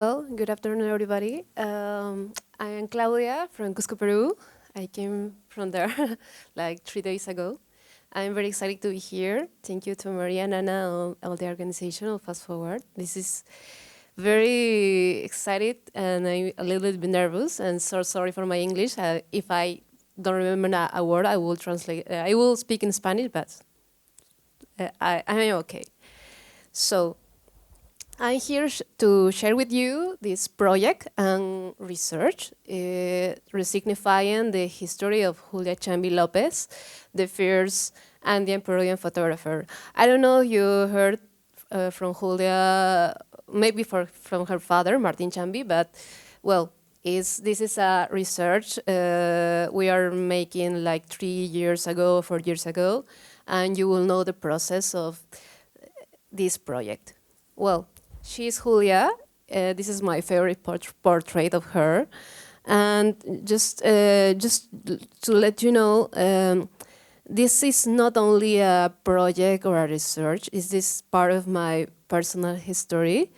Well, good afternoon, everybody. I am Claudia from Cusco, Peru. I came from there like 3 days ago. I'm very excited to be here. Thank you to Maria and Anna, all the organization of Fast Forward. This is very excited, and I'm a little bit nervous, and so sorry for my English. If I don't remember a word, I will translate. I will speak in Spanish, but I'm okay. So I'm here to share with you this project and research, re-signifying the history of Julia Chambi López, the first Andean Peruvian photographer. I don't know if you heard from Julia, maybe from her father, Martin Chambi, but well, this is a research we are making like 3 years ago, 4 years ago, and you will know the process of this project. Well, she's Julia. This is my favorite portrait of her. And just to let you know, this is not only a project or a research, it's this part of my personal history,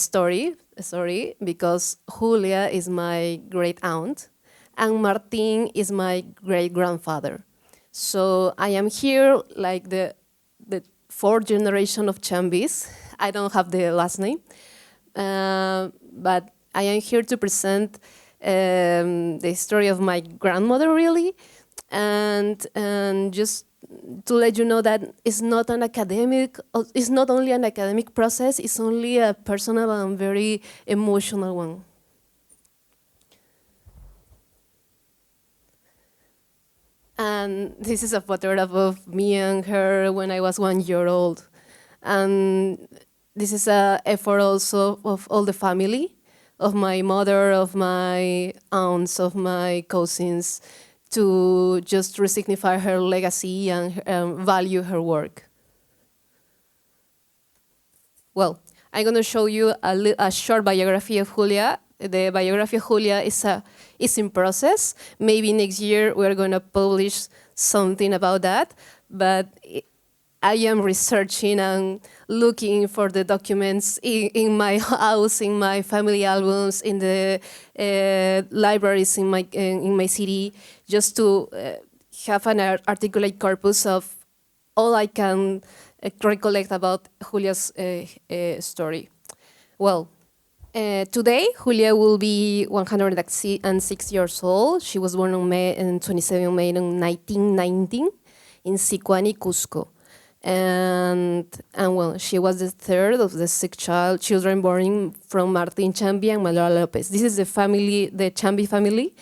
sorry, because Julia is my great aunt and Martin is my great grandfather. So I am here like the fourth generation of Chambis. I don't have the last name, but I am here to present the story of my grandmother, really, and just to let you know that it's not an academic, it's not only an academic process, it's only a personal and very emotional one. And this is a photograph of me and her when I was 1 year old. And this is an effort also of all the family, of my mother, of my aunts, of my cousins, to just resignify her legacy and value her work. Well, I'm going to show you a short biography of Julia. The biography of Julia is in process. Maybe next year we're going to publish something about that, but I am researching and looking for the documents in my house, in my family albums, in the libraries in my city, just to have an articulate corpus of all I can recollect about Julia's story. Well, today, Julia will be 106 years old. She was born on 27 May 1919 in Sicuani, Cusco. And well, she was the third of the 6 children born from Martin Chambi and Manuela López. This is the family, the Chambi family.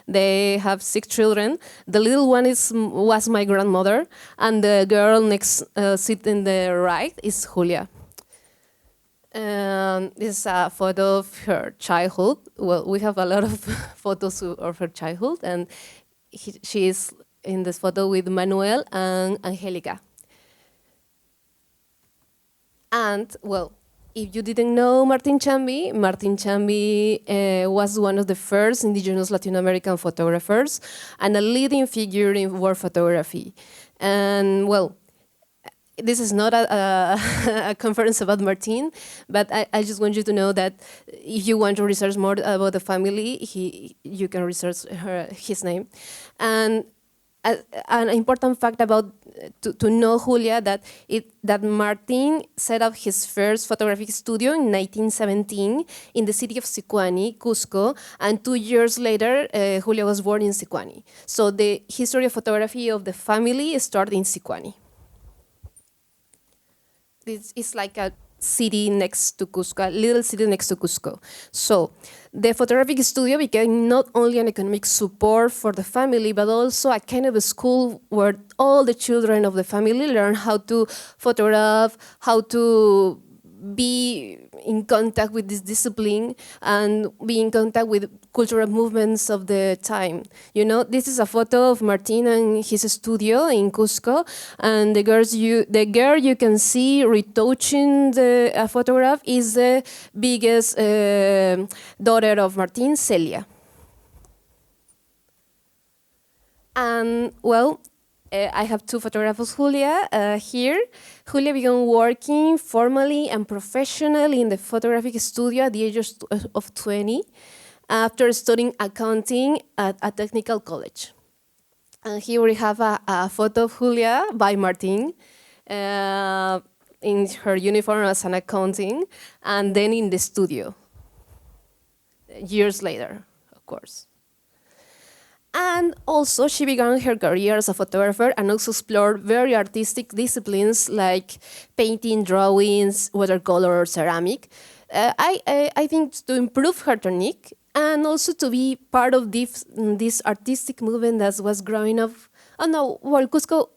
They have 6 children. The little one was my grandmother, and the girl next sitting the right is Julia. This is a photo of her childhood. Well, we have a lot of photos of her childhood, and she is in this photo with Manuel and Angelica. And well, if you didn't know Martin Chambi was one of the first indigenous Latin American photographers and a leading figure in war photography. And well, this is not a conference about Martin, but I just want you to know that if you want to research more about the family, you can research his name. And an important fact about to know Julia that Martin set up his first photographic studio in 1917 in the city of Sicuani, Cusco, and 2 years later, Julia was born in Sicuani. So the history of photography of the family started in Sicuani. It's like a city next to Cusco, a little city next to Cusco. So the photographic studio became not only an economic support for the family, but also a kind of a school where all the children of the family learn how to photograph, how to be in contact with this discipline and be in contact with cultural movements of the time. You know, this is a photo of Martin and his studio in Cusco, and the girl you can see retouching the photograph is the biggest daughter of Martin, Celia. And well, I have two photographers, Julia, here. Julia began working formally and professionally in the photographic studio at the age of 20 after studying accounting at a technical college. And here we have a photo of Julia by Martin in her uniform as an accounting, and then in the studio, years later, of course. And also, she began her career as a photographer and also explored very artistic disciplines like painting, drawings, watercolor, or ceramic. I think to improve her technique and also to be part of this artistic movement that was growing up. Oh no, well, Cusco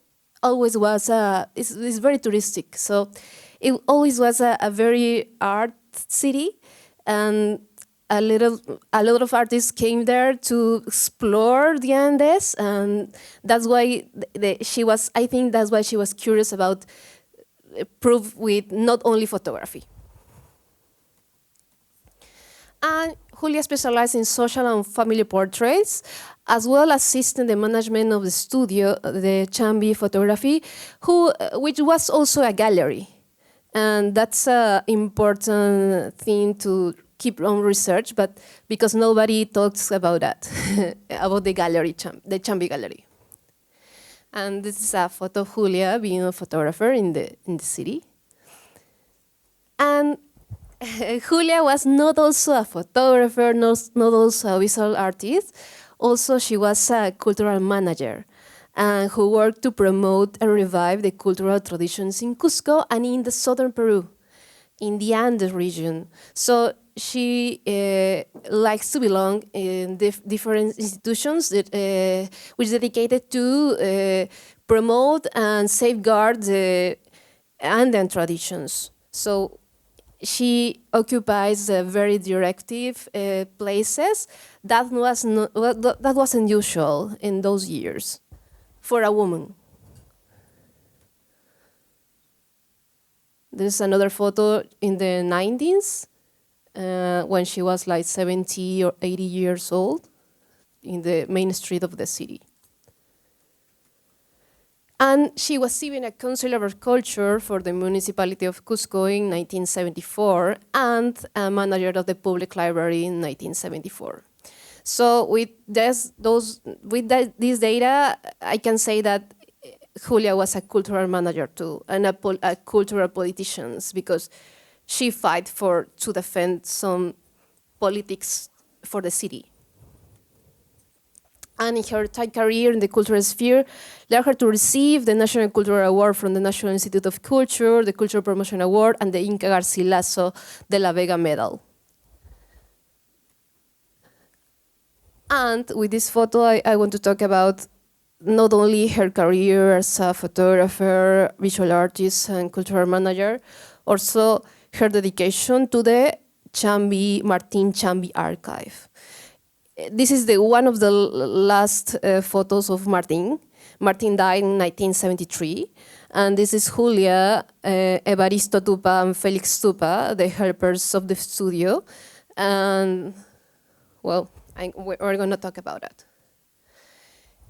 always was, it's very touristic, so it always was a very art city, and a lot of artists came there to explore the Andes, and that's why I think that's why she was curious about proof with not only photography. And Julia specialized in social and family portraits, as well as assisting the management of the studio, the Chambi photography, which was also a gallery. And that's an important thing to keep on research, but because nobody talks about that, about the gallery, the Chambi gallery. And this is a photo of Julia being a photographer in the city. And Julia was not also a photographer, not also a visual artist. Also, she was a cultural manager who worked to promote and revive the cultural traditions in Cusco and in the southern Peru, in the Andes region. So she likes to belong in different institutions that, which dedicated to promote and safeguard the Andean traditions. So she occupies very directive places. That wasn't usual in those years for a woman. There's another photo in the 90s when she was like 70 or 80 years old in the main street of the city. And she was even a consular of culture for the municipality of Cusco in 1974 and a manager of the public library in 1974. So with this data, I can say that Julia was a cultural manager too, and a cultural politician, because she fought to defend some politics for the city. And in her entire career in the cultural sphere, led her to receive the National Cultural Award from the National Institute of Culture, the Cultural Promotion Award, and the Inca Garcilaso de la Vega Medal. And with this photo, I want to talk about not only her career as a photographer, visual artist, and cultural manager, also her dedication to the Martin Chambi archive. This is one of the last photos of Martin. Martin died in 1973, and this is Julia, Evaristo Tupa, and Felix Tupa, the helpers of the studio. And, well, we're going to talk about that.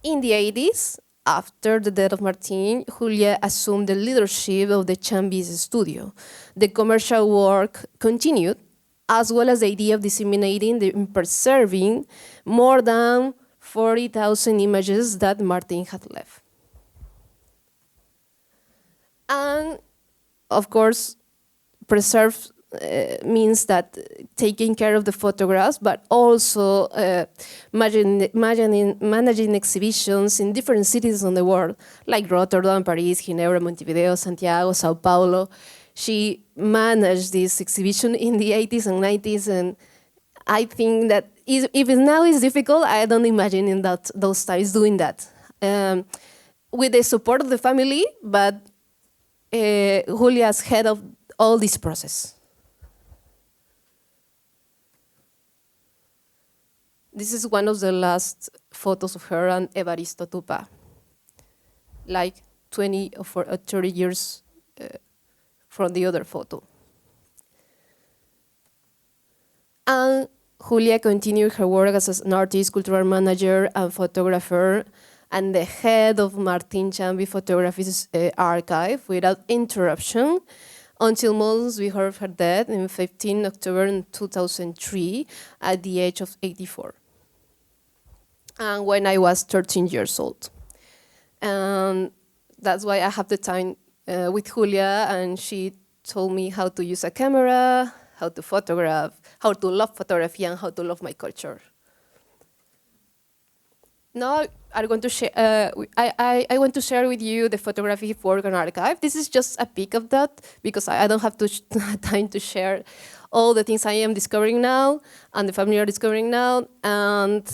In the 80s, after the death of Martin, Julia assumed the leadership of the Chambi's studio. The commercial work continued, as well as the idea of disseminating and preserving more than 40,000 images that Martin had left. And of course, preserve means that taking care of the photographs, but also managing exhibitions in different cities in the world, like Rotterdam, Paris, Ginebra, Montevideo, Santiago, Sao Paulo. She managed this exhibition in the 80s and 90s, and I think that if now it's difficult, I don't imagine in those times doing that. With the support of the family, but Julia's head of all this process. This is one of the last photos of her and Evaristo Tupa, like 20 or 30 years from the other photo. And Julia continued her work as an artist, cultural manager, and photographer and the head of Martin Chambi Photography's archive without interruption until months before her death in 15 October 2003 at the age of 84. And when I was 13 years old. And that's why I have the time with Julia, and she told me how to use a camera, how to photograph, how to love photography, and how to love my culture. Now I'm going to share. I want to share with you the photography work on archive. This is just a peek of that because I don't have time to share all the things I am discovering now and the family are discovering now. And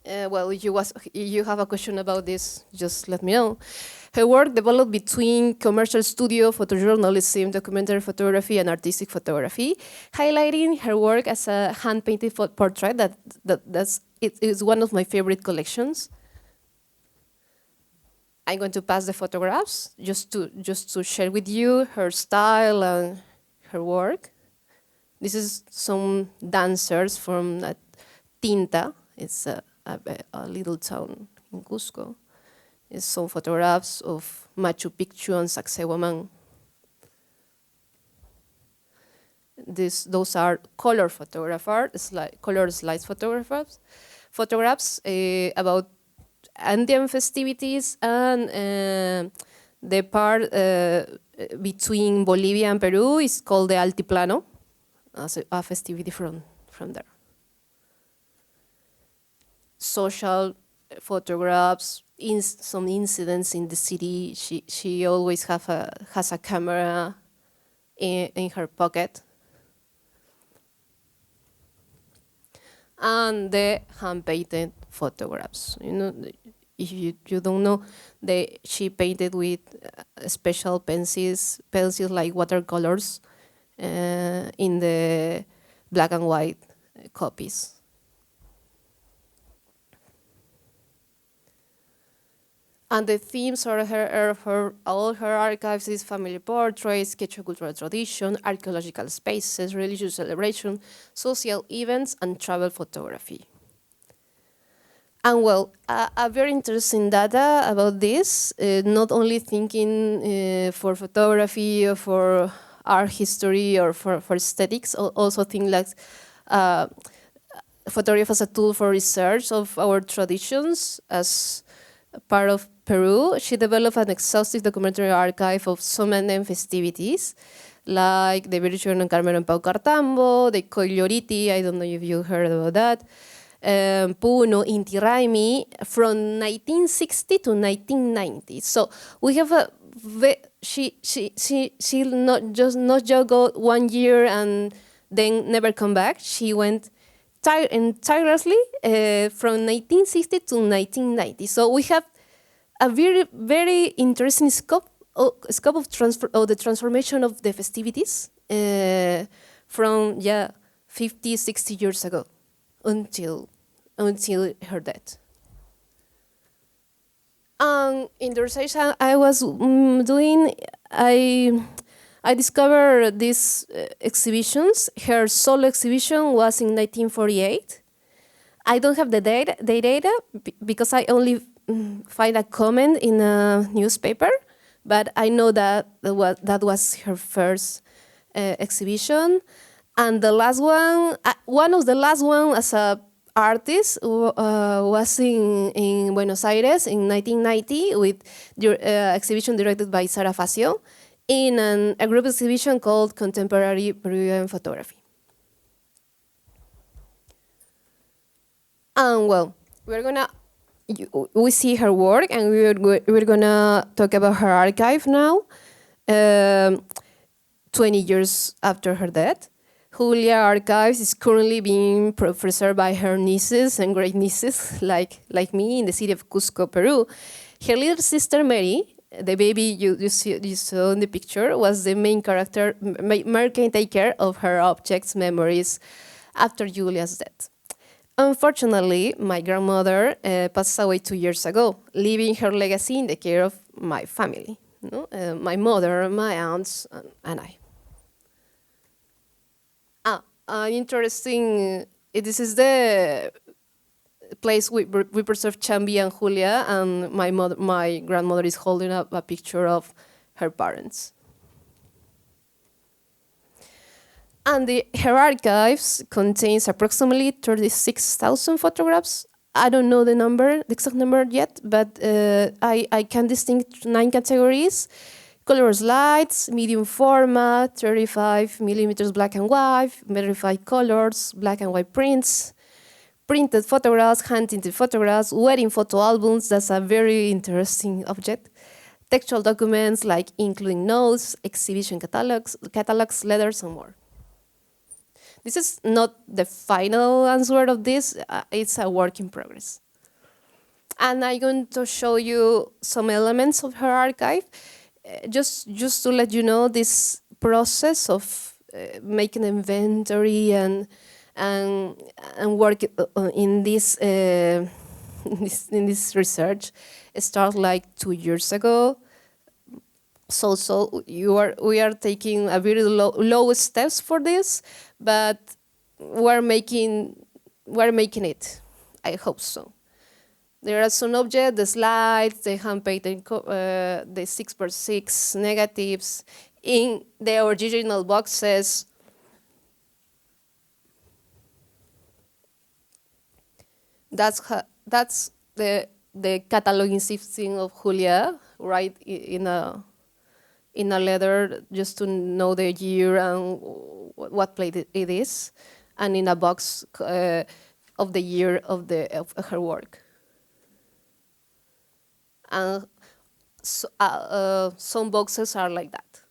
well, if you have a question about this, just let me know. Her work developed between commercial studio, photojournalism, documentary photography, and artistic photography, highlighting her work as a hand-painted portrait it is one of my favorite collections. I'm going to pass the photographs just to share with you her style and her work. This is some dancers from Tinta. It's a little town in Cusco. It's some photographs of Machu Picchu and Sacsayhuamán. Those are color color slides photographs about Andean festivities and the part between Bolivia and Peru is called the Altiplano, as a festivity from there. Social photographs, some incidents in the city. She always has a camera in her pocket. And the hand-painted photographs. You know, if you don't know, she painted with special pencils like watercolors in the black and white copies. And the themes are all her archives is family portraits, Quechua cultural tradition, archaeological spaces, religious celebration, social events, and travel photography. And well, a very interesting data about this, not only thinking for photography or for art history or for aesthetics, also think like photography as a tool for research of our traditions as part of Peru. She developed an exhaustive documentary archive of some Andean festivities, like the Virgin and Carmen and Pau Cartambo, the Coiloriti, I don't know if you heard about that, Puno, Inti Raymi, from 1960 to 1990. So we have she not just go 1 year and then never come back. She went tirelessly from 1960 to 1990. So we have a very, very interesting scope of the transformation of the festivities from 50, 60 years ago until her death. In the research I was doing, I discovered these exhibitions. Her solo exhibition was in 1948. I don't have the data because I only find a comment in a newspaper, but I know that was her first exhibition. And the last one of the last one as a artist was in Buenos Aires in 1990 with the exhibition directed by Sara Facio in a group exhibition called Contemporary Peruvian Photography. And well, we see her work, and we're gonna talk about her archive now, 20 years after her death. Julia Archives is currently being preserved by her nieces and great nieces, like me, in the city of Cusco, Peru. Her little sister Mary, the baby you saw in the picture, was the main character, caretaker of her objects' memories after Julia's death. Unfortunately, my grandmother passed away 2 years ago, leaving her legacy in the care of my family, my mother, my aunts, and I. Interesting. This is the place we preserve Chambi and Julia, and my grandmother is holding up a picture of her parents. And her archives contains approximately 36,000 photographs. I don't know the exact number yet, but I can distinguish 9 categories: color slides, medium format, 35 millimeters black and white, verified colors, black and white prints, printed photographs, hand-tinted photographs, wedding photo albums. That's a very interesting object. Textual documents, like including notes, exhibition catalogs, letters, and more. This is not the final answer of this. It's a work in progress. And I'm going to show you some elements of her archive, just to let you know this process of making inventory and work in this in this research. It started like 2 years ago. So we are taking a very low steps for this, but we're making it. I hope so. There are some objects, the slides, the hand-painted, the 6x6 negatives in the original boxes. That's the cataloging system of Julia, right in a letter, just to know the year and what plate it is, and in a box of the year of her work. And so, some boxes are like that.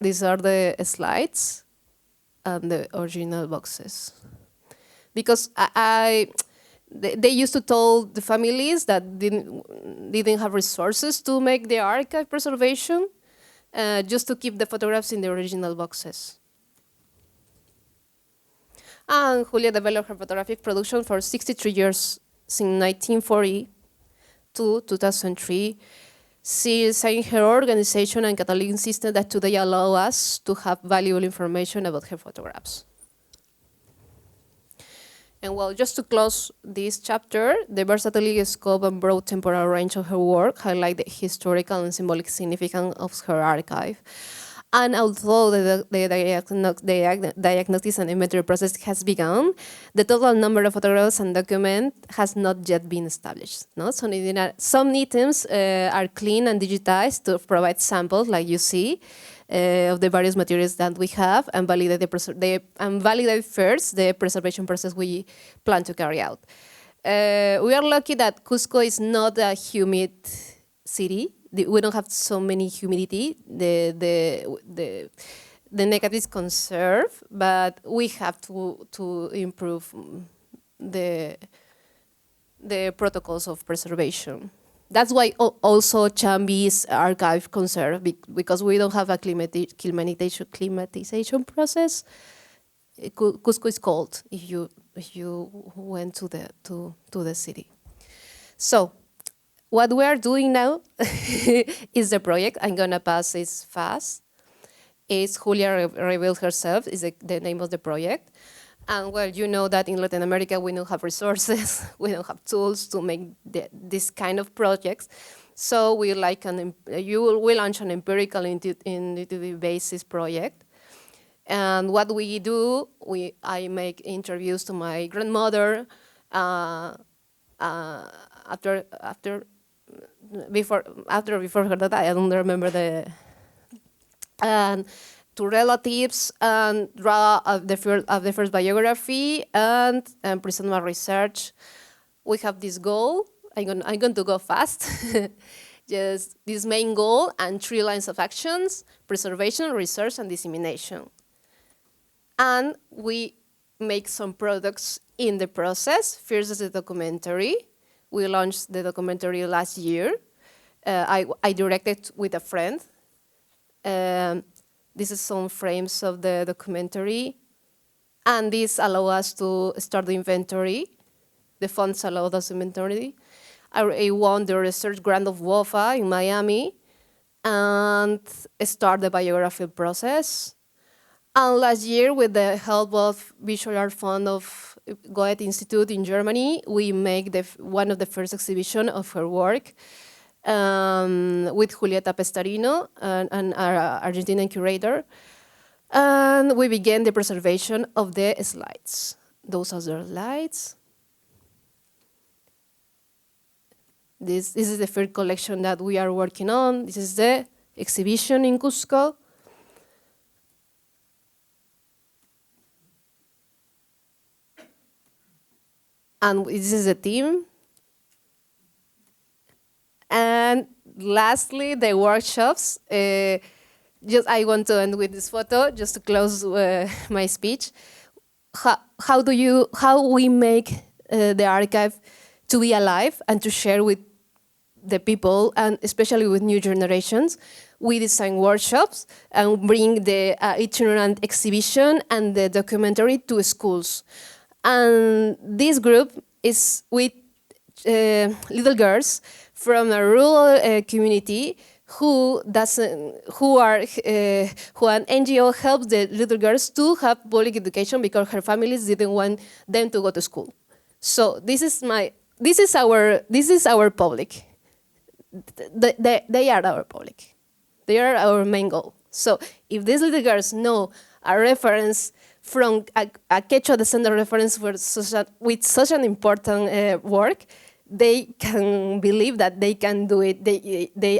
These are the slides and the original boxes. Because they used to tell the families that didn't have resources to make the archive preservation, just to keep the photographs in the original boxes. And Julia developed her photographic production for 63 years, since 1940 to 2003. She designed her organization and cataloging system that today allow us to have valuable information about her photographs. And well, just to close this chapter, the versatility, scope, and broad temporal range of her work highlight the historical and symbolic significance of her archive. And although the diagnosis and inventory process has begun, the total number of photographs and documents has not yet been established. No? So some items are cleaned and digitized to provide samples, like you see, of the various materials that we have, and validate first the preservation process we plan to carry out. We are lucky that Cusco is not a humid city. We don't have so many humidity. The negatives conserve, but we have to improve the protocols of preservation. That's why also Chambi's archive conserve, because we don't have a climatization process. Cusco is cold if you went to the city. So what we are doing now is the project. I'm gonna pass this fast. Is Julia revealed herself is the name of the project. And well, you know that in Latin America we don't have resources, we don't have tools to make this kind of projects. So we will launch an empirical intuitive basis project. And what we do, I make interviews to my grandmother before her death. I don't remember and to relatives, and draw the first biography and present my research. We have this goal. I'm going to go fast. Just this main goal and 3 lines of actions: preservation, research, and dissemination. And we make some products in the process. First is the documentary. We launched the documentary last year. I directed with a friend. This is some frames of the documentary. And this allow us to start the inventory. The funds allow us inventory. I won the research grant of WOFA in Miami and start the biography process. And last year, with the help of Visual Art Fund of Goethe Institute in Germany, we make one of the first exhibition of her work with Julieta Pestarino, and our Argentinian curator. And we began the preservation of the slides. Those are the slides. This is the first collection that we are working on. This is the exhibition in Cusco. And this is the team. And lastly, the workshops. I want to end with this photo, just to close my speech. How we make the archive to be alive and to share with the people, and especially with new generations. We design workshops and bring the itinerant exhibition and the documentary to schools. And this group is with little girls from a rural community who an NGO helps the little girls to have public education because her families didn't want them to go to school. So this is our public. They are our public. They are our main goal. So if these little girls know a reference from a Quechua descendant reference with such an important work, they can believe that they can do it.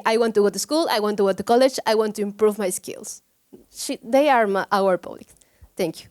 I want to go to school, I want to go to college, I want to improve my skills. They are our public. Thank you.